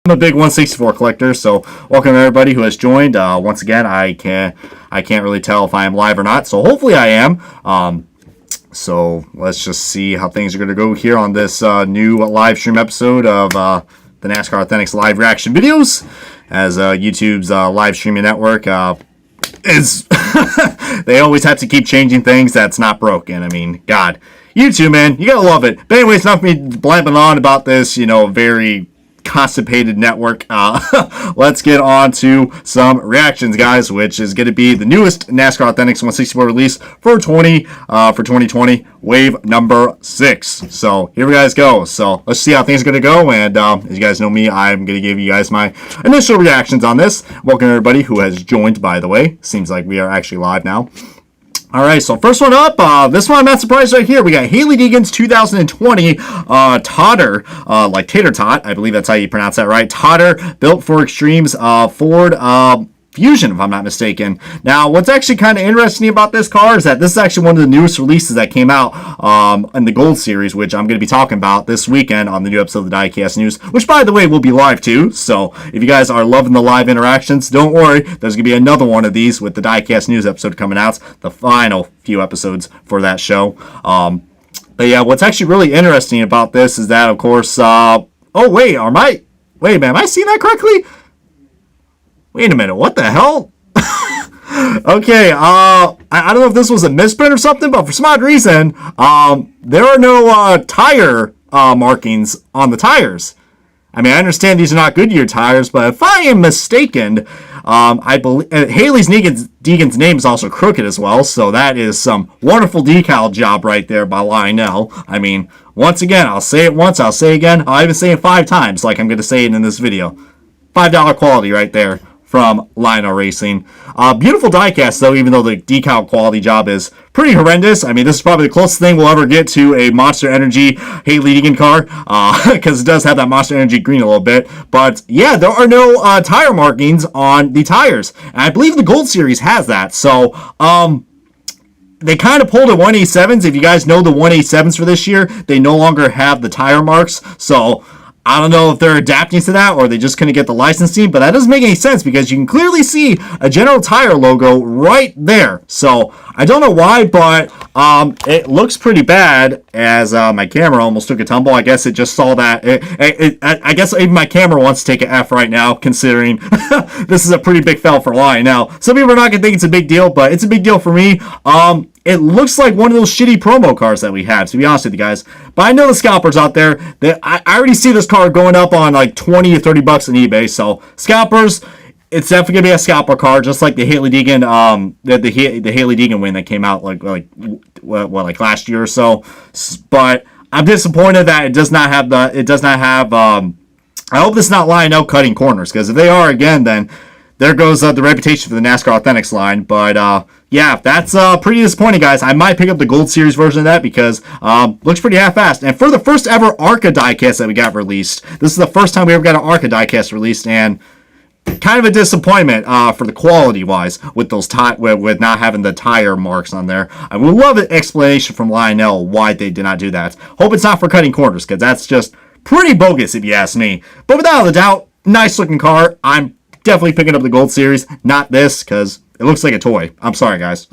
I'm a big 164 collector, so welcome everybody who has joined. Once again, I can't really tell if I am live or not, so hopefully I am. So let's just see how things are going to go here on this new live stream episode of the NASCAR Authentics live reaction videos, as YouTube's live streaming network is they always have to keep changing things that's not broken. I mean, God, YouTube, man, you gotta love it. But anyways, enough of me blabbing on about this, very constipated network. Let's get on to some reactions, guys, which is going to be the newest NASCAR Authentics 164 release for 2020, wave number 6. So here we guys go. So let's see how things are going to go, and as you guys know me, I'm going to give you guys my initial reactions on this. Welcome everybody who has joined, by the way. Seems like we are actually live now. All right, so first one up, this one I'm not surprised right here. We got Hailie Deegan's 2020 Totter, like Tater Tot, I believe that's how you pronounce that, right? Totter, built for Extremes Ford Fusion, if I'm not mistaken. Now, what's actually kind of interesting about this car is that this is actually one of the newest releases that came out in the Gold Series, which I'm going to be talking about this weekend on the new episode of the Diecast News, which, by the way, will be live too. So if you guys are loving the live interactions, don't worry. There's going to be another one of these with the Diecast News episode coming out, the final few episodes for that show. But yeah, what's actually really interesting about this is that, of course, oh, wait, man, am I seeing that correctly? Wait a minute, what the hell? Okay, I don't know if this was a misprint or something, but for some odd reason, there are no tire markings on the tires. I mean, I understand these are not Goodyear tires, but if I am mistaken, I believe Hailie Deegan's name is also crooked as well, so that is some wonderful decal job right there by Lionel. I mean, once again, I'll say it once, I'll say it again, I'll even say it 5 times like I'm going to say it in this video. $5 quality right there from Lionel Racing. Beautiful diecast, though, even though the decal quality job is pretty horrendous. I mean, this is probably the closest thing we'll ever get to a Monster Energy Hailie Deegan car, because it does have that Monster Energy green a little bit. But yeah, there are no tire markings on the tires, and I believe the Gold Series has that. So they kind of pulled a 187s. If you guys know the 187s for this year, they no longer have the tire marks. So I don't know if they're adapting to that or they just couldn't get the licensing, but that doesn't make any sense because you can clearly see a General Tire logo right there. So I don't know why, but it looks pretty bad, as my camera almost took a tumble. I guess it just saw that. I guess even my camera wants to take an F right now, considering this is a pretty big fail for Lion. Now, some people are not going to think it's a big deal, but it's a big deal for me. It looks like one of those shitty promo cars that we have, to be honest with you guys. But I know the scalpers out there, that I already see this car going up on like 20 or 30 bucks on eBay. So scalpers, it's definitely gonna be a scalper car, just like the Hailie Deegan, the Hailie Deegan win that came out like last year or so. But I'm disappointed that it does not have I hope this is not Lionel cutting corners, because if they are again, then there goes the reputation for the NASCAR Authentics line. But yeah, that's pretty disappointing, guys. I might pick up the Gold Series version of that because looks pretty half-assed. And for the first ever ARCA diecast that we got released, this is the first time we ever got an ARCA diecast released, and kind of a disappointment for the quality-wise with those with not having the tire marks on there. I would love an explanation from Lionel why they did not do that. Hope it's not for cutting corners, because that's just pretty bogus if you ask me. But without a doubt, nice-looking car. I'm definitely picking up the Gold Series, not this, because it looks like a toy. I'm sorry, guys.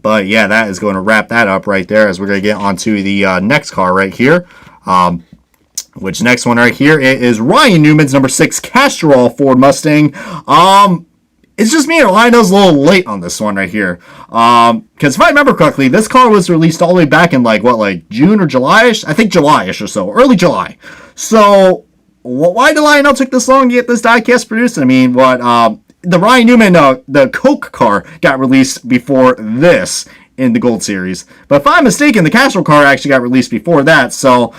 But yeah, that is going to wrap that up right there, as we're going to get onto the next car right here. Which next one right here is Ryan Newman's number 6 Castrol Ford Mustang. It's just me or Lionel's a little late on this one right here. Because if I remember correctly, this car was released all the way back in like June or July-ish? I think July-ish or so, early July. So why did Lionel take this long to get this diecast produced? I mean, the Ryan Newman, the Coke car got released before this in the Gold Series. But if I'm mistaken, the Castrol car actually got released before that. So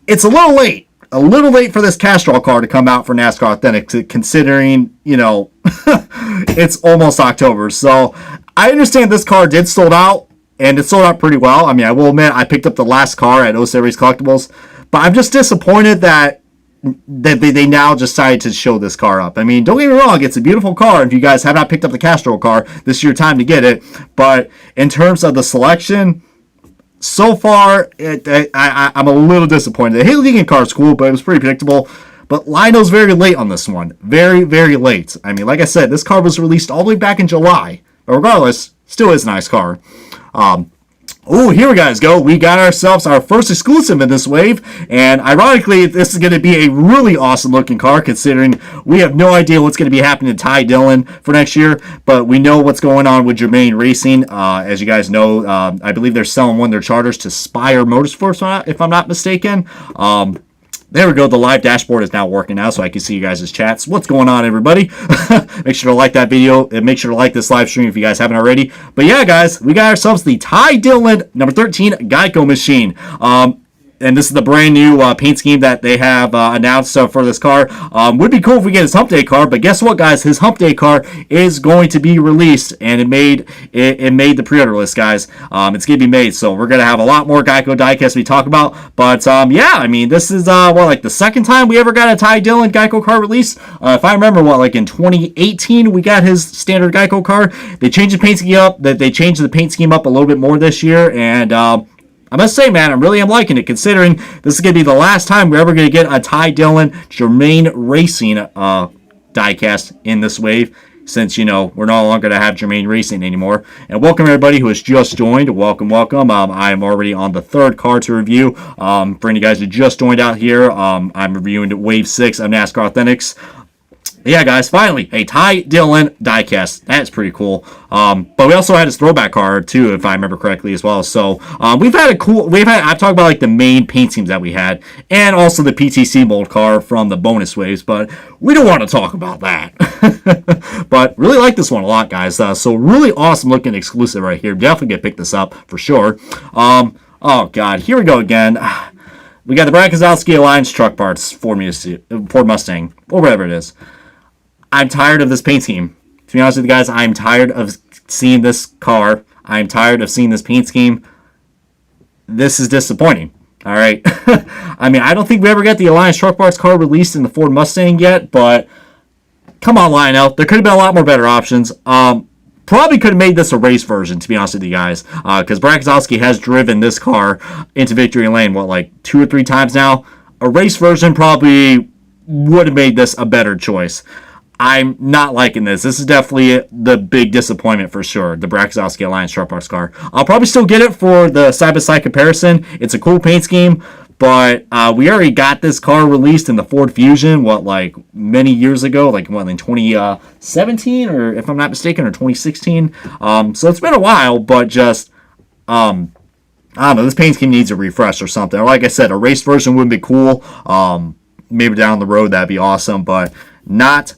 it's a little late for this Castrol car to come out for NASCAR Authentics, considering, it's almost October. So I understand this car did sold out, and it sold out pretty well. I mean, I will admit, I picked up the last car at O Series Collectibles, but I'm just disappointed that they now decided to show this car up. I mean, don't get me wrong, it's a beautiful car. If you guys have not picked up the Castrol car, this is your time to get it. But in terms of the selection, so far, I'm a little disappointed. The Haley Deegan car is cool, but it was pretty predictable. But Lionel's very late on this one. Very, very late. I mean, like I said, this car was released all the way back in July. But regardless, still is a nice car. Oh, here we guys go. We got ourselves our first exclusive in this wave. And ironically, this is going to be a really awesome looking car considering we have no idea what's going to be happening to Ty Dillon for next year. But we know what's going on with Germain Racing. As you guys know, I believe they're selling one of their charters to Spire Motorsports, if I'm not mistaken. There we go. The live dashboard is now working now, so I can see you guys' chats. What's going on, everybody? Make sure to like that video and make sure to like this live stream if you guys haven't already. But yeah, guys, we got ourselves the Ty Dillon number 13 Geico machine. And this is the brand new paint scheme that they have announced for this car. Would be cool if we get his hump day car, but guess what, guys? His hump day car is going to be released, and it made the pre-order list, guys. It's gonna be made, so we're gonna have a lot more Geico diecasts we talk about. But yeah, I mean, this is like the second time we ever got a Ty Dillon Geico car release. If I remember, like in 2018 we got his standard Geico car. They changed the paint scheme up. They changed the paint scheme up a little bit more this year, and I must say, man, I am liking it, considering this is going to be the last time we're ever going to get a Ty Dillon Germain Racing diecast in this wave, since, you know, we're no longer going to have Germain Racing anymore. And welcome, everybody who has just joined. Welcome, welcome. I'm already on the third car to review. For any guys who just joined out here, I'm reviewing Wave 6 of NASCAR Authentics. Yeah, guys, finally, a Ty Dillon diecast. That's pretty cool. But we also had his throwback card, too, if I remember correctly, as well. So, I've talked about, like, the main paint schemes that we had, and also the PTC mold car from the bonus waves, but we don't want to talk about that. But really like this one a lot, guys. So, really awesome looking exclusive right here. Definitely gonna pick this up, for sure. Oh, God, here we go again. We got the Brad Keselowski Alliance truck parts, Ford Mustang, or whatever it is. I'm tired of this paint scheme. To be honest with you guys, I'm tired of seeing this car. I'm tired of seeing this paint scheme. This is disappointing. All right. I mean, I don't think we ever got the Alliance Truck Parts car released in the Ford Mustang yet, but come on, Lionel. There could have been a lot more better options. Probably could have made this a race version, to be honest with you guys, because Brad Keselowski has driven this car into victory lane, like 2 or 3 times now. A race version probably would have made this a better choice. I'm not liking this. This is definitely the big disappointment for sure, the Brad Keselowski Alliance Truck Parts car. I'll probably still get it for the side-by-side comparison. It's a cool paint scheme, but we already got this car released in the Ford Fusion, like many years ago, in 2017, or if I'm not mistaken, or 2016. So it's been a while, but just, I don't know, this paint scheme needs a refresh or something. Or like I said, a race version would be cool. Maybe down the road, that'd be awesome, but not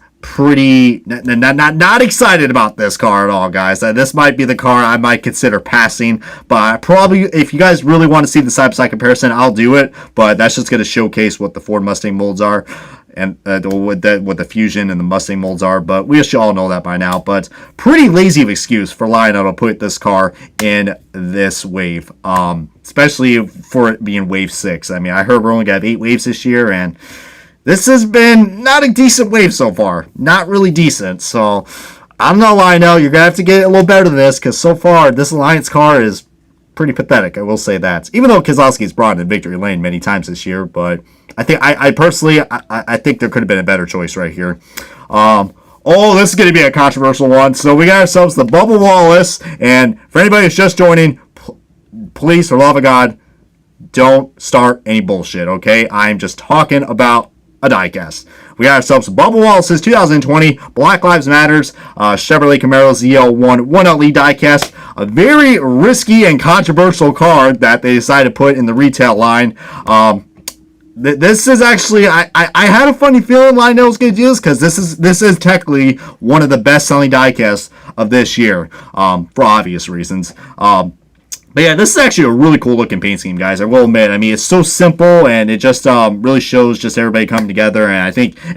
excited about this car at all, guys. This might be the car I might consider passing, but probably, if you guys really want to see the side-by-side comparison, I'll do it, but that's just going to showcase what the Ford Mustang molds are, and what the Fusion and the Mustang molds are, but we should all know that by now. But pretty lazy of excuse for Lionel to put this car in this wave, especially for it being Wave 6. I mean, I heard we're only going to have 8 waves this year, and this has been not a decent wave so far. Not really decent. So, I'm not lying now. You're going to have to get a little better than this, because so far, this Alliance car is pretty pathetic. I will say that. Even though Keselowski's brought in victory lane many times this year, but I think I personally think there could have been a better choice right here. This is going to be a controversial one. So, we got ourselves the Bubba Wallace. And for anybody who's just joining, please, for the love of God, don't start any bullshit, okay? I'm just talking about a diecast. We got ourselves Bubba Wallace's 2020 Black Lives Matters Chevrolet Camaro ZL1 1L lead diecast. A very risky and controversial card that they decided to put in the retail line. This is actually, I had a funny feeling Lionel was going to do this, because this is technically one of the best selling diecasts of this year, for obvious reasons. But yeah, this is actually a really cool looking paint scheme, guys. I will admit. I mean, it's so simple, and it just really shows just everybody coming together. And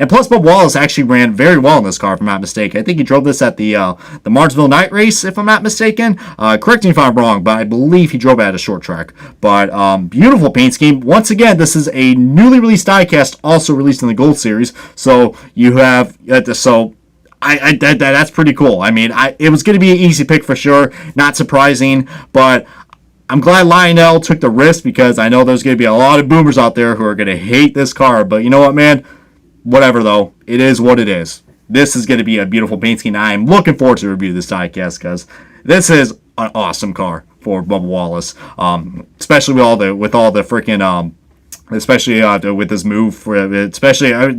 plus, Bubba Wallace actually ran very well in this car, if I'm not mistaken. I think he drove this at the Martinsville Night Race, if I'm not mistaken. Correct me if I'm wrong, but I believe he drove it at a short track. But beautiful paint scheme. Once again, this is a newly released diecast, also released in the Gold Series. So you have that's pretty cool. I mean, it was going to be an easy pick for sure. Not surprising, but I'm glad Lionel took the risk because I know there's going to be a lot of boomers out there who are going to hate this car. But you know what, man? Whatever, though. It is what it is. This is going to be a beautiful paint scheme. I am looking forward to review this diecast because this is an awesome car for Bubba Wallace. Especially with all the freaking especially with this move, especially, I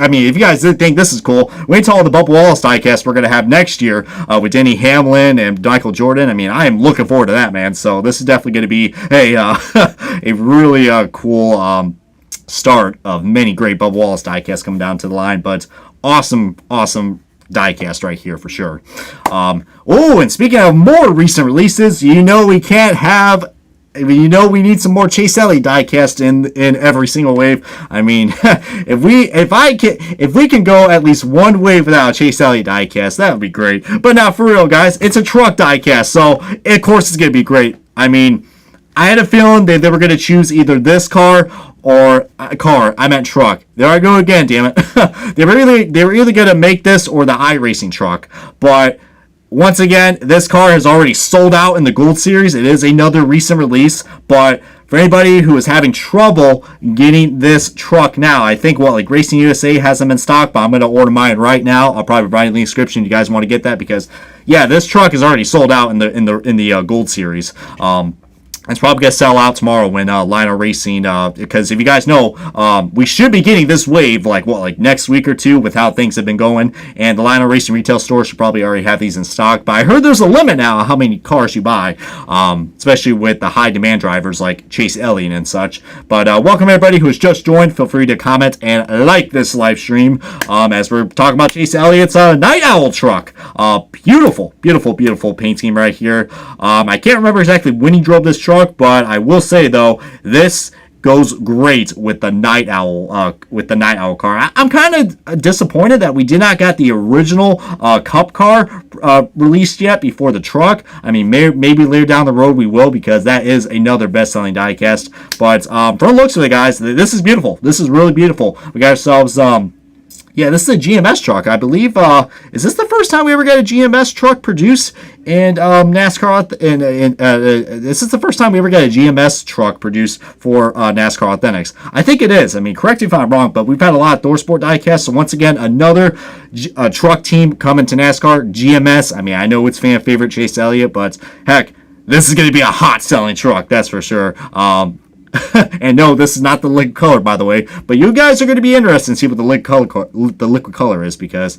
mean, if you guys did think this is cool, wait till all the Bubba Wallace diecast we're going to have next year with Denny Hamlin and Michael Jordan. I mean, I am looking forward to that, man. So this is definitely going to be a really cool start of many great Bubba Wallace diecasts coming down to the line. But awesome diecast right here for sure. And speaking of more recent releases, we need some more Chase Elliott diecast in every single wave. I mean, if we can go at least one wave without a Chase Elliott diecast, that would be great. But not for real, guys. It's a truck diecast, so of course it's gonna be great. I mean, I had a feeling they were gonna choose either this car or a car. I meant truck. There I go again. Damn it. they were either gonna make this or the iRacing truck, but. Once again, this car has already sold out in the Gold Series. It is another recent release, but for anybody who is having trouble getting this truck now, I think Racing USA has them in stock, but I'm going to order mine right now. I'll probably provide it in the description if you guys want to get that because, yeah, this truck is already sold out in the Gold Series. It's probably going to sell out tomorrow when Lionel Racing, because if you guys know, we should be getting this wave next week or two with how things have been going, and the Lionel Racing retail store should probably already have these in stock. But I heard there's a limit now on how many cars you buy, especially with the high demand drivers like Chase Elliott and such. But welcome everybody who has just joined. Feel free to comment and like this live stream as we're talking about Chase Elliott's Night Owl truck. Beautiful paint scheme right here. I can't remember exactly when he drove this truck, but I will say though, this goes great with the Night Owl car. I'm kind of disappointed that we did not get the original Cup car released yet before the truck. I mean, maybe later down the road we will, because that is another best-selling diecast. But from the looks of it, guys, this is beautiful. This is really beautiful. We got ourselves yeah, this is a GMS truck, I believe. Is this the first time we ever got a GMS truck produced in NASCAR? This is the first time we ever got a GMS truck produced for NASCAR Authentics. I think it is. I mean, correct me if I'm wrong, but we've had a lot of ThorSport diecasts. So once again, another truck team coming to NASCAR, GMS. I mean, I know it's fan favorite Chase Elliott, but heck, this is going to be a hot selling truck, that's for sure. And no, this is not the liquid color, by the way. But you guys are going to be interested to see what the liquid color is, because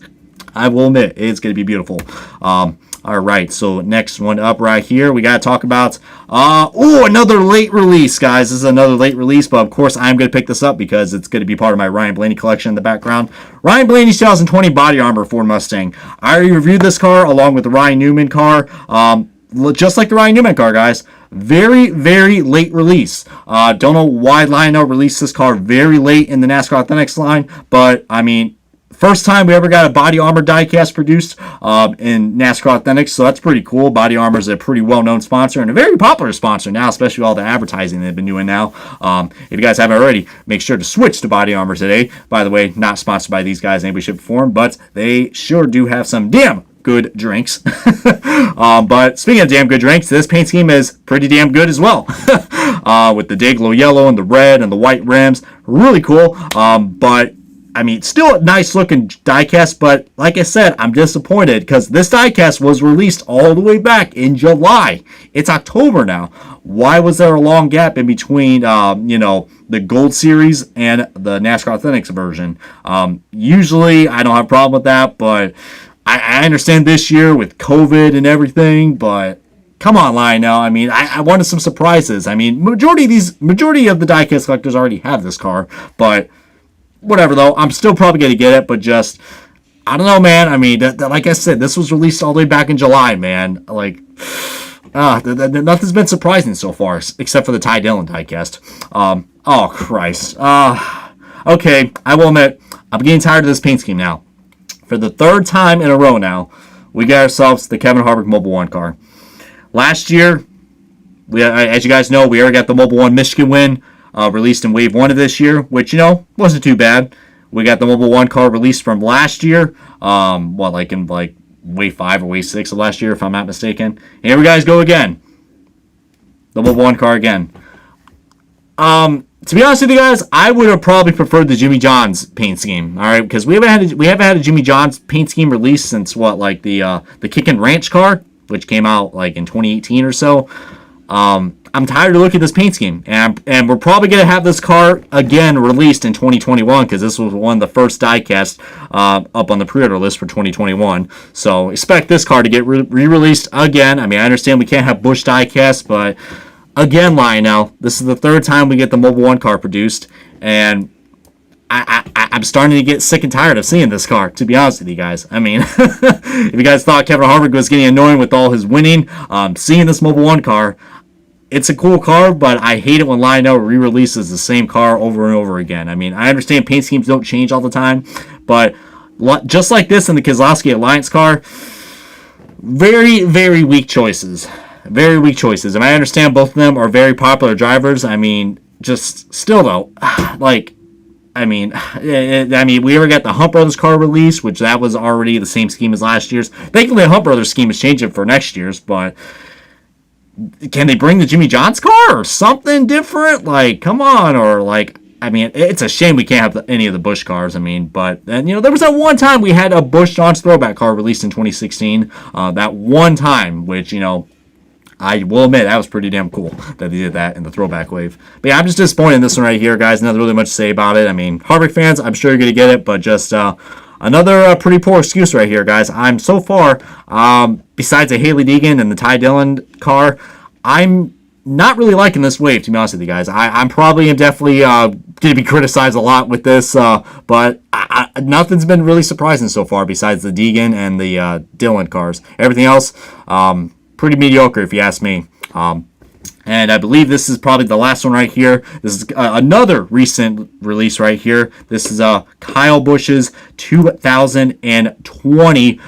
I will admit it's going to be beautiful. All right, so next one up right here, we got to talk about another late release, guys. This is another late release, but of course I'm going to pick this up because it's going to be part of my Ryan Blaney collection in the background. Ryan Blaney's 2020 body armor Ford Mustang. I already reviewed this car along with the Ryan Newman car. Just like the Ryan Newman car, guys. Very, very late release. Don't know why Lionel released this car very late in the NASCAR Authentics line, but I mean, first time we ever got a body armor diecast produced in NASCAR Authentics, so that's pretty cool. Body Armor is a pretty well-known sponsor and a very popular sponsor now, especially with all the advertising they've been doing now. If you guys haven't already, make sure to switch to Body Armor today. By the way, not sponsored by these guys, anybody should perform, but they sure do have some damn good drinks. But speaking of damn good drinks, this paint scheme is pretty damn good as well. With the Dayglow yellow and the red and the white rims, really cool. But I mean, still a nice looking diecast, but like I said, I'm disappointed because this diecast was released all the way back in July. It's October now. Why was there a long gap in between, the Gold Series and the NASCAR Authentics version? Usually, I don't have a problem with that, but I understand this year with COVID and everything, but come on, Lionel. I mean, I wanted some surprises. I mean, majority of the diecast collectors already have this car, but whatever though. I'm still probably gonna get it, but just I don't know, man. I mean, like I said, this was released all the way back in July, man. Like, nothing's been surprising so far except for the Ty Dillon diecast. Oh Christ. Okay, I will admit I'm getting tired of this paint scheme now. For the third time in a row now, we got ourselves the Kevin Harvick Mobil 1 car. Last year, as you guys know, we already got the Mobil 1 Michigan win released in Wave 1 of this year, which, wasn't too bad. We got the Mobil 1 car released from last year, in Wave 5 or Wave 6 of last year, if I'm not mistaken. And here we guys go again. the Mobil 1 car again. To be honest with you guys, I would have probably preferred the Jimmy John's paint scheme. All right, because we haven't had a Jimmy John's paint scheme released since what, like the Kickin' Ranch car, which came out like in 2018 or so. I'm tired of looking at this paint scheme, and we're probably gonna have this car again released in 2021 because this was one of the first diecast up on the pre-order list for 2021. So expect this car to get re-released again. I mean, I understand we can't have Busch diecast, but again, Lionel, this is the third time we get the Mobil 1 car produced, and I'm starting to get sick and tired of seeing this car, to be honest with you guys. I mean, if you guys thought Kevin Harvick was getting annoying with all his winning, seeing this Mobil 1 car, it's a cool car, but I hate it when Lionel re-releases the same car over and over again. I mean, I understand paint schemes don't change all the time, but just like this in the Keselowski Alliance car, very, very weak choices. Very weak choices. And I understand both of them are very popular drivers. I mean, just still though, like, I mean, we ever got the Hunt Brothers car release, which that was already the same scheme as last year's. Thankfully, the Hunt Brothers scheme is changing for next year's, but can they bring the Jimmy John's car or something different? Like, come on, or like, I mean, it's a shame we can't have any of the Busch cars. I mean, but and there was that one time we had a Busch John's throwback car released in 2016. That one time, which I will admit that was pretty damn cool that they did that in the throwback wave. But yeah, I'm just disappointed in this one right here, guys. Nothing really much to say about it. I mean, Harvick fans, I'm sure you're going to get it, but just another pretty poor excuse right here, guys. I'm so far, besides the Hailie Deegan and the Ty Dillon car, I'm not really liking this wave, to be honest with you guys. I'm probably definitely going to be criticized a lot with this, but nothing's been really surprising so far besides the Deegan and the Dillon cars. Everything else, pretty mediocre, if you ask me. And I believe this is probably the last one right here. This is another recent release right here. This is Kyle Busch's 2020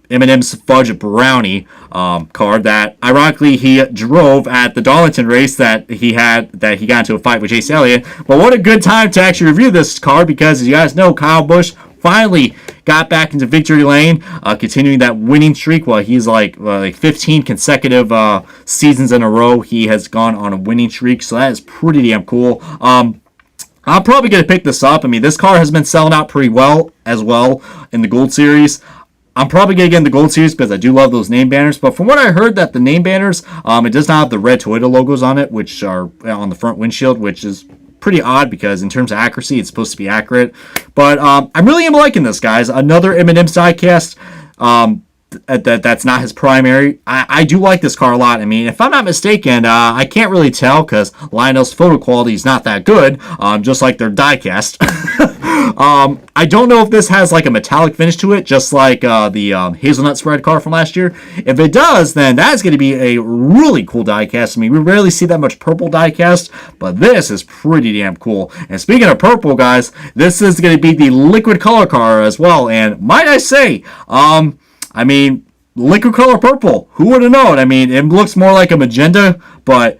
M&M's Fudge Brownie car that, ironically, he drove at the Darlington race that he got into a fight with Chase Elliott. But what a good time to actually review this car because, as you guys know, Kyle Busch finally got back into victory lane, continuing that winning streak. Well, he's like 15 consecutive seasons in a row. He has gone on a winning streak, so that is pretty damn cool. I'm probably going to pick this up. I mean, this car has been selling out pretty well as well in the Gold Series. I'm probably going to get in the Gold Series because I do love those name banners. But from what I heard, that the name banners, it does not have the red Toyota logos on it, which are on the front windshield, which is pretty odd because in terms of accuracy, it's supposed to be accurate. But I really am liking this, guys. Another M&M's diecast. That's not his primary. I do like this car a lot. I mean, if I'm not mistaken, I can't really tell because Lionel's photo quality is not that good, just like their diecast. I don't know if this has like a metallic finish to it, just like the hazelnut spread car from last year. If it does, then that's going to be a really cool diecast. I mean, we rarely see that much purple diecast, but this is pretty damn cool. And speaking of purple, guys, this is going to be the liquid color car as well. And might I say, I mean, liquid color purple. Who would have known? I mean, it looks more like a magenta, but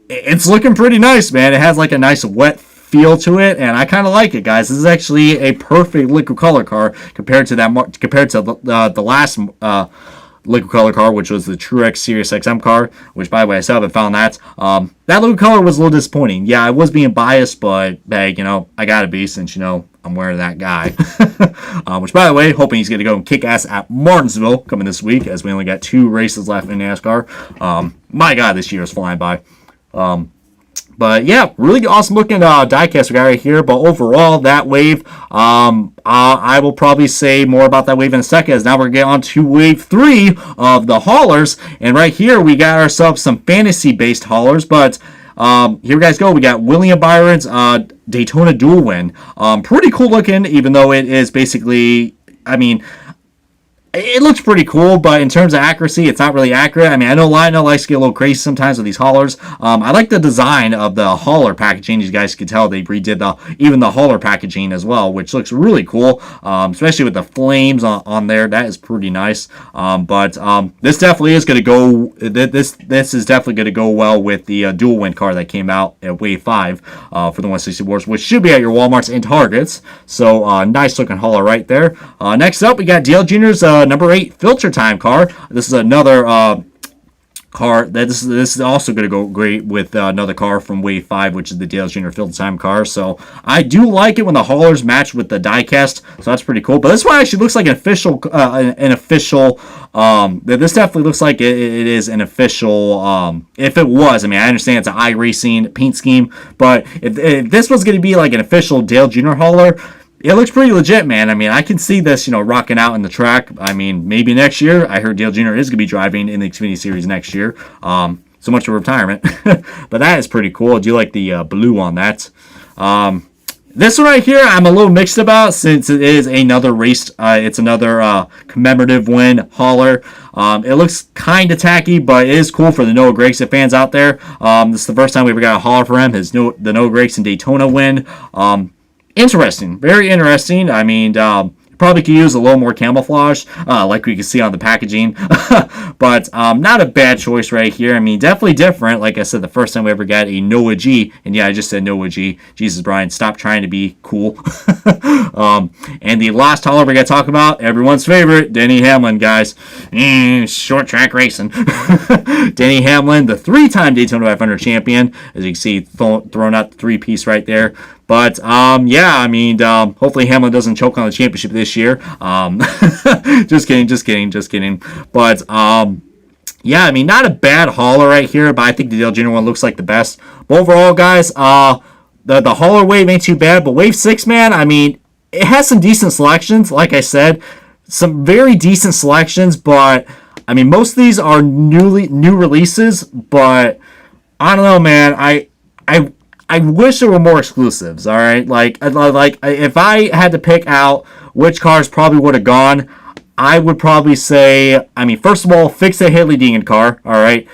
it's looking pretty nice, man. It has like a nice wet feel to it, and I kind of like it, guys. This is actually a perfect liquid color car compared to the last liquid color car, which was the Truex Sirius XM car, which, by the way, I still haven't found that. That liquid color was a little disappointing. Yeah, I was being biased, but hey, I gotta be since I'm wearing that guy. Which, by the way, hoping he's going to go and kick ass at Martinsville coming this week, as we only got 2 races left in NASCAR. My God, this year is flying by. But yeah, really awesome looking diecast we got right here. But overall, that wave, I will probably say more about that wave in a second, as now we're getting on to wave 3 of the haulers. And right here, we got ourselves some fantasy-based haulers, but here you guys go. We got William Byron's Daytona dual win. Pretty cool looking, even though it is basically, I mean, it looks pretty cool, but in terms of accuracy, it's not really accurate. I mean, I know Lionel likes to get a little crazy sometimes with these haulers. I like the design of the hauler packaging. As you guys can tell, they redid even the hauler packaging as well, which looks really cool, especially with the flames on there. That is pretty nice. But this definitely is going to go. This is definitely going to go well with the dual win car that came out at Wave 5 for the 160 Wars, which should be at your Walmarts and Targets. So nice looking hauler right there. Next up, we got DL Jr.'s number 8 Filter Time car. This is another car. This is also going to go great with another car from Wave 5, which is the Dale Jr. Field Time car. So I do like it when the haulers match with the diecast. So that's pretty cool. But this one actually looks like an official. This definitely looks like it is an official. If it was, I mean, I understand it's an iRacing paint scheme, but if this was going to be like an official Dale Jr. hauler, it looks pretty legit, man. I mean, I can see this, rocking out in the track. I mean, maybe next year. I heard Dale Jr. is going to be driving in the Xfinity Series next year. So much for retirement. But that is pretty cool. I do like the blue on that. This one right here, I'm a little mixed about since it is another race. It's another commemorative win hauler. It looks kind of tacky, but it is cool for the Noah Gragson fans out there. This is the first time we ever got a hauler for him. The Noah Gragson Daytona win. Interesting. Very interesting. I mean, probably could use a little more camouflage, like we can see on the packaging. But not a bad choice right here. I mean, definitely different. Like I said, the first time we ever got a Noah G. And yeah, I just said Noah G. Jesus, Brian, stop trying to be cool. And the last hauler we got to talk about, everyone's favorite, Denny Hamlin, guys. Short track racing. Denny Hamlin, the 3-time Daytona 500 champion. As you can see, throwing out the 3-piece right there. But, yeah, I mean, hopefully Hamlin doesn't choke on the championship this year. Just kidding. But, yeah, I mean, not a bad hauler right here, but I think the Dale Jr. one looks like the best. But overall, guys, the hauler wave ain't too bad. But Wave 6, man, I mean, it has some decent selections. Like I said, some very decent selections. But, I mean, most of these are new releases. But, I don't know, man. I wish there were more exclusives, all right? Like if I had to pick out which cars probably would have gone, I would probably say, I mean, first of all, fix the Haley Deegan car, all right?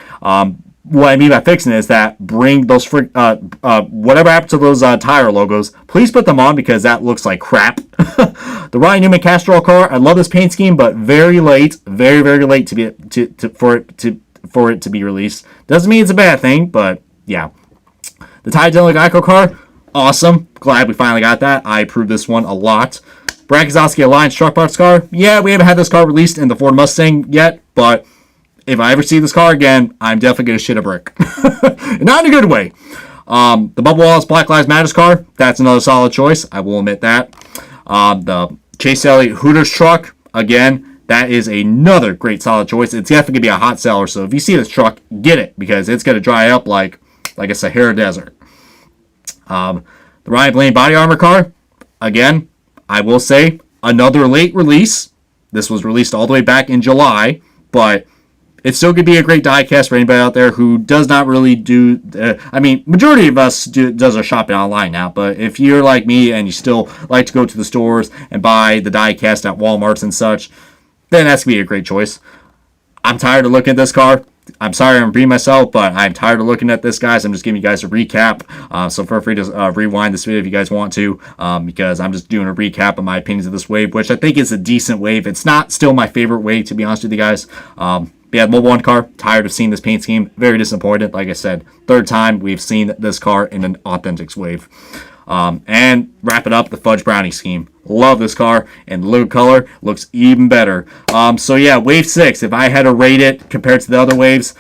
What I mean by fixing it is that bring those, whatever happened to those tire logos, please put them on because that looks like crap. The Ryan Newman Castrol car, I love this paint scheme, but very late, very, very late for it to be released. Doesn't mean it's a bad thing, but yeah. The Dillon Geico car, awesome. Glad we finally got that. I approve this one a lot. Brad Keselowski Alliance Truck Parts car. Yeah, we haven't had this car released in the Ford Mustang yet, but if I ever see this car again, I'm definitely going to shit a brick. Not in a good way. The Bubba Wallace Black Lives Matter car, that's another solid choice. I will admit that. The Chase Elliott Hooters truck, again, that is another great solid choice. It's definitely going to be a hot seller, so if you see this truck, get it, because it's going to dry up like a Sahara Desert. The Ryan Blaney body armor car, again, I will say, another late release. This was released all the way back in July, but it still could be a great diecast for anybody out there who does not really do, I mean, majority of us does our shopping online now, but if you're like me and you still like to go to the stores and buy the diecast at Walmarts and such, then that's going to be a great choice. I'm tired of looking at this car. I'm sorry I'm repeating myself, but I'm tired of looking at this, guys. I'm just giving you guys a recap. So feel free to rewind this video if you guys want to, because I'm just doing a recap of my opinions of this wave, which I think is a decent wave. It's not still my favorite wave, to be honest with you guys. But yeah, Mobil 1 car, tired of seeing this paint scheme. Very disappointed. Like I said, third time we've seen this car in an authentic wave. And wrap it up, the Fudge Brownie scheme. Love this car, and the blue color looks even better. So yeah, Wave 6, if I had to rate it compared to the other waves,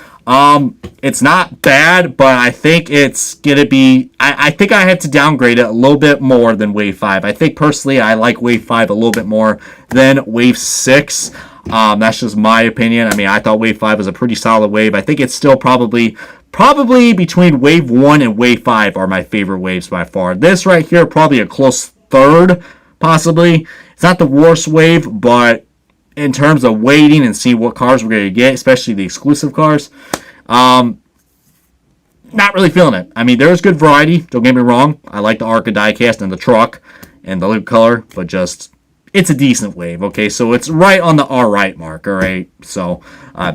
it's not bad, but I think it's going to be, I think I have to downgrade it a little bit more than Wave 5. I think personally I like Wave 5 a little bit more than Wave 6. That's just my opinion. I mean, I thought Wave 5 was a pretty solid wave. I think it's still probably between Wave 1 and Wave 5 are my favorite waves by far. This right here, probably a close third, possibly. It's not the worst wave, but in terms of waiting and see what cars we're going to get, especially the exclusive cars, not really feeling it. I mean, there's good variety. Don't get me wrong. I like the Arca diecast and the truck and the loop color, but just it's a decent wave, okay? So it's right on the alright mark, alright? So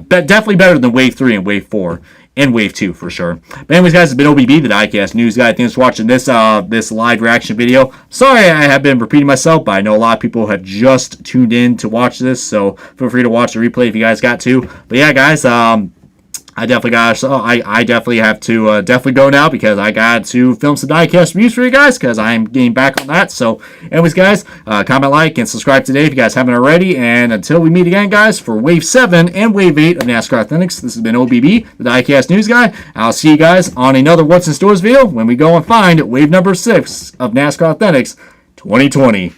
definitely better than Wave 3 and Wave 4. And Wave 2 for sure. But anyways, guys, it's been OBB, the Diecast News Guy. Thanks for watching this live reaction video. Sorry I have been repeating myself, but I know a lot of people have just tuned in to watch this, so feel free to watch the replay if you guys got to. But yeah, guys, I definitely got. So I definitely have to definitely go now because I got to film some diecast reviews for you guys because I'm getting back on that. So, anyways, guys, comment, like, and subscribe today if you guys haven't already. And until we meet again, guys, for Wave 7 and Wave 8 of NASCAR Authentics, this has been OBB, the diecast news guy. I'll see you guys on another What's in Stores video when we go and find Wave number 6 of NASCAR Authentics 2020.